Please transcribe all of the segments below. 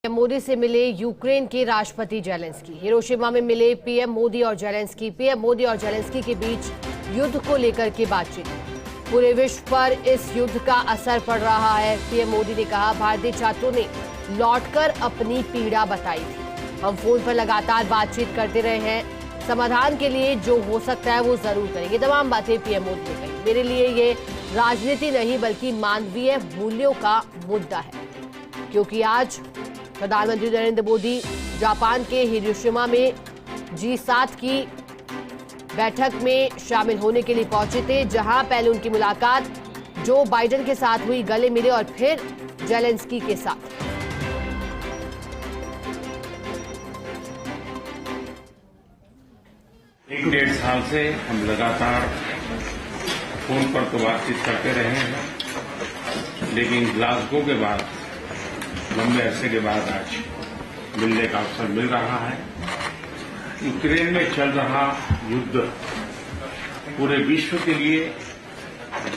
मोदी से मिले यूक्रेन के राष्ट्रपति जेलेंस्की। हिरोशिमा में मिले पीएम मोदी और जेलेंस्की। पीएम मोदी और जेलेंस्की के बीच युद्ध को लेकर के बातचीत। पूरे विश्व पर इस युद्ध का असर पड़ रहा है। पीएम मोदी ने कहा, भारतीय छात्रों ने लौटकर अपनी पीड़ा बताई थी। हम फोन पर लगातार बातचीत करते रहे हैं। समाधान के लिए जो हो सकता है वो जरूर करेंगे। तमाम बातें पीएम मोदी ने कही। मेरे लिए ये राजनीति नहीं बल्कि मानवीय मूल्यों का मुद्दा है, क्योंकि आज प्रधानमंत्री नरेंद्र मोदी जापान के हिरोशिमा में G7 की बैठक में शामिल होने के लिए पहुंचे थे, जहां पहले उनकी मुलाकात जो बाइडेन के साथ हुई, गले मिले और फिर जेलेंस्की के साथ। एक डेढ़ साल से हम लगातार फोन पर तो बातचीत करते रहे हैं, लेकिन ग्लासगो के बाद लंबे अरसे के बाद आज मिलने का अवसर मिल रहा है। यूक्रेन में चल रहा युद्ध पूरे विश्व के लिए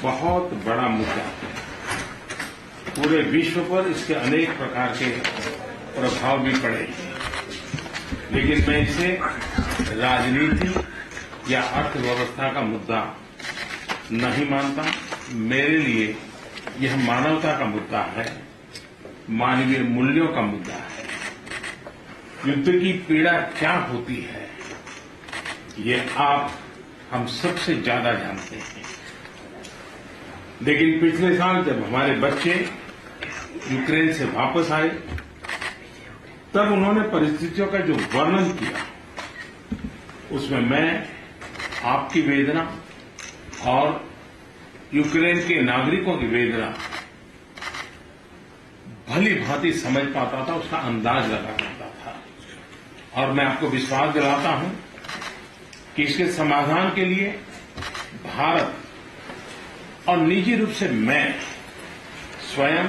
बहुत बड़ा मुद्दा है। पूरे विश्व पर इसके अनेक प्रकार के प्रभाव भी पड़ेंगे, लेकिन मैं इसे राजनीति या अर्थव्यवस्था का मुद्दा नहीं मानता। मेरे लिए यह मानवता का मुद्दा है, मानवीय मूल्यों का मुद्दा है। युद्ध की पीड़ा क्या होती है ये आप हम सबसे ज्यादा जानते हैं, लेकिन पिछले साल जब हमारे बच्चे यूक्रेन से वापस आए, तब उन्होंने परिस्थितियों का जो वर्णन किया, उसमें मैं आपकी वेदना और यूक्रेन के नागरिकों की वेदना भली भांति समझ पाता था, उसका अंदाज लगा पाता था। और मैं आपको विश्वास दिलाता हूं कि इसके समाधान के लिए भारत और निजी रूप से मैं स्वयं,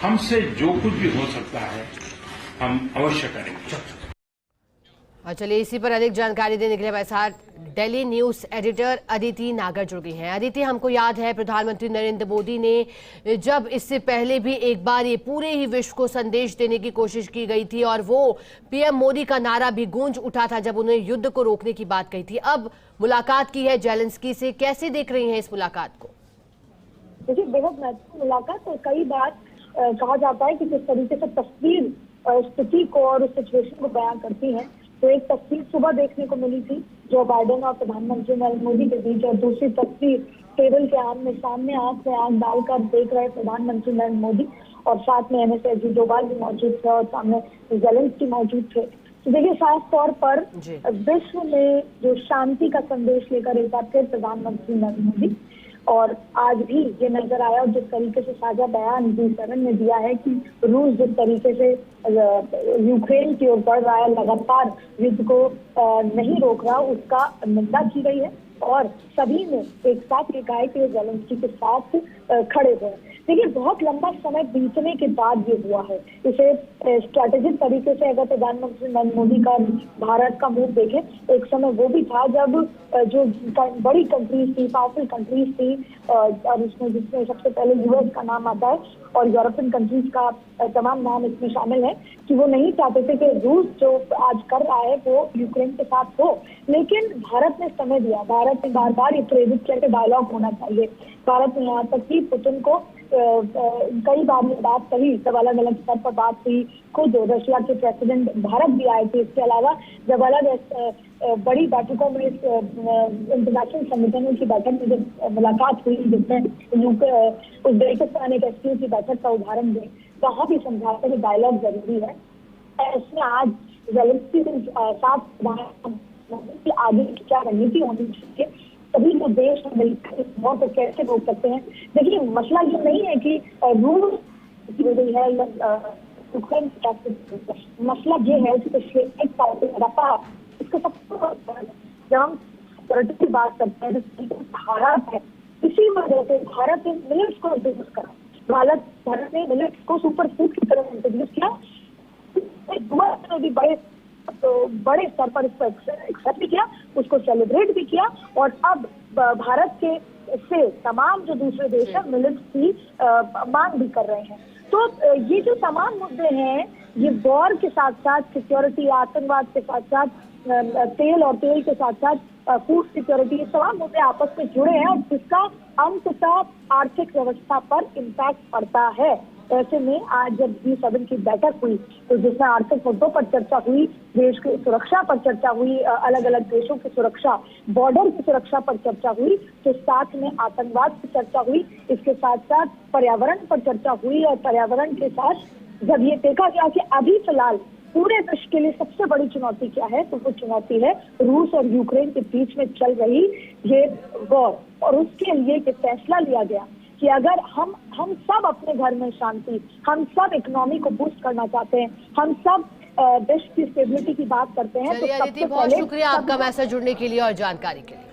हमसे जो कुछ भी हो सकता है हम अवश्य करेंगे। और चलिए इसी पर अधिक जानकारी देने के लिए हमारे साथ दिल्ली न्यूज एडिटर अदिति नागर जुड़ गई हैं। अदिति, हमको याद है प्रधानमंत्री नरेंद्र मोदी ने जब इससे पहले भी एक बार ये पूरे ही विश्व को संदेश देने की कोशिश की गई थी और वो पीएम मोदी का नारा भी गूंज उठा था जब उन्होंने युद्ध को रोकने की बात कही थी। अब मुलाकात की है जेलेंस्की से, कैसे देख रही हैं इस मुलाकात को? देखिए, बेहद महत्वपूर्ण मुलाकात। तो कई बार कहा जाता है कि किस तरीके से तस्वीर स्थिति को और उस सिचुएशन को बयां करती है। तो एक तस्वीर सुबह देखने को मिली थी जो बाइडेन और प्रधानमंत्री नरेंद्र मोदी के बीच, और दूसरी तस्वीर टेबल के आमने सामने आंख में आंख डालकर देख रहे प्रधानमंत्री नरेंद्र मोदी, और साथ में एमएस अजीत डोभाल भी मौजूद थे और सामने जेलेंस्की मौजूद थे। तो देखिए, खास तौर पर विश्व में जो शांति का संदेश लेकर एक बार फिर प्रधानमंत्री नरेंद्र मोदी, और आज भी ये नजर आया और जिस तरीके से साझा बयान G7 ने दिया है कि रूस जिस तरीके से यूक्रेन की ओर बढ़ रहा है, लगातार युद्ध को नहीं रोक रहा, उसका निंदा की गई है और सभी ने एक साथ ये कहा है कि जेलेंस्की के साथ खड़े हुए। देखिए, बहुत लंबा समय बीतने के बाद ये हुआ है। इसे स्ट्रैटेजिक तरीके से अगर प्रधानमंत्री नरेंद्र मोदी का भारत का मूव देखें, एक समय वो भी था जब जो बड़ी कंट्रीज थी, पावरफुल कंट्रीज थी, और उसमें जिसमें सबसे पहले यूएस का नाम आता है और यूरोपियन कंट्रीज का तमाम नाम इसमें शामिल है, कि वो नहीं चाहते थे कि रूस जो आज कर रहा है वो यूक्रेन के साथ हो। लेकिन भारत ने समय दिया, भारत ने बार बार ये प्रेरित किया कि डायलॉग होना चाहिए। भारत ने यहाँ तक कि पुतिन को कई बार ये बात कही, सब अलग अलग स्तर पर बात हुई। खुद रशिया के प्रेसिडेंट भारत भी आए थे। इसके अलावा जब अलग बड़ी बैठकों में इंटरनेशनल संगठनों की बैठक में जब मुलाकात हुई, जिसमें उज्बेकिस्तान एक एसपीओ की बैठक का उदाहरण दें, वहाँ भी समझाते हैं डायलॉग जरूरी है। ऐसे आज जेलेंस्की के साथ आगे की क्या रणनीति होनी चाहिए, सभी जो देश मिलकर को कैसे रोक सकते हैं। देखिए, मसला ये नहीं है कि रूस है या यूक्रेन, मसला ये है कि पिछले एक साल से लगातार इसको सबसे जब हम सिक्योरिटी की बात करते हैं तो भारत है, इसी वजह से भारत ने मिलिट्स को इंट्रोड्यूस करा। भारत ने मिलिट्स को सुपर फूड की तरह इंट्रोड्यूस किया, भी बड़े स्तर पर इसको एक्सेप्ट भी किया, उसको सेलिब्रेट भी किया, और अब भारत के से तमाम जो दूसरे देश हैं मिलिट्स की मांग भी कर रहे हैं। तो ये जो तमाम मुद्दे हैं ये वॉर के साथ साथ सिक्योरिटी, आतंकवाद के साथ साथ तेल और तेल के साथ साथ फूड सिक्योरिटी, ये तमाम मुद्दे आपस में जुड़े हैं और जिसका अंततः आर्थिक व्यवस्था पर इम्पैक्ट पड़ता है। ऐसे में आज जब G7 की बैठक हुई तो जिसमें आर्थिक मुद्दों पर चर्चा हुई, देश की सुरक्षा पर चर्चा हुई, अलग अलग देशों की सुरक्षा, बॉर्डर की सुरक्षा पर चर्चा हुई, तो साथ में आतंकवाद पर चर्चा हुई, इसके साथ साथ पर्यावरण पर चर्चा हुई। और पर्यावरण के साथ जब ये देखा गया कि अभी फिलहाल पूरे विश्व के लिए सबसे बड़ी चुनौती क्या है, तो वो चुनौती है रूस और यूक्रेन के बीच में चल रही ये वॉर। और उसके लिए ये फैसला लिया गया कि अगर हम सब अपने घर में शांति, हम सब इकोनॉमी को बूस्ट करना चाहते हैं, हम सब देश की स्टेबिलिटी की बात करते हैं, तो चलिए अदिति, बहुत शुक्रिया आपका मैसेज जुड़ने के लिए और जानकारी के लिए।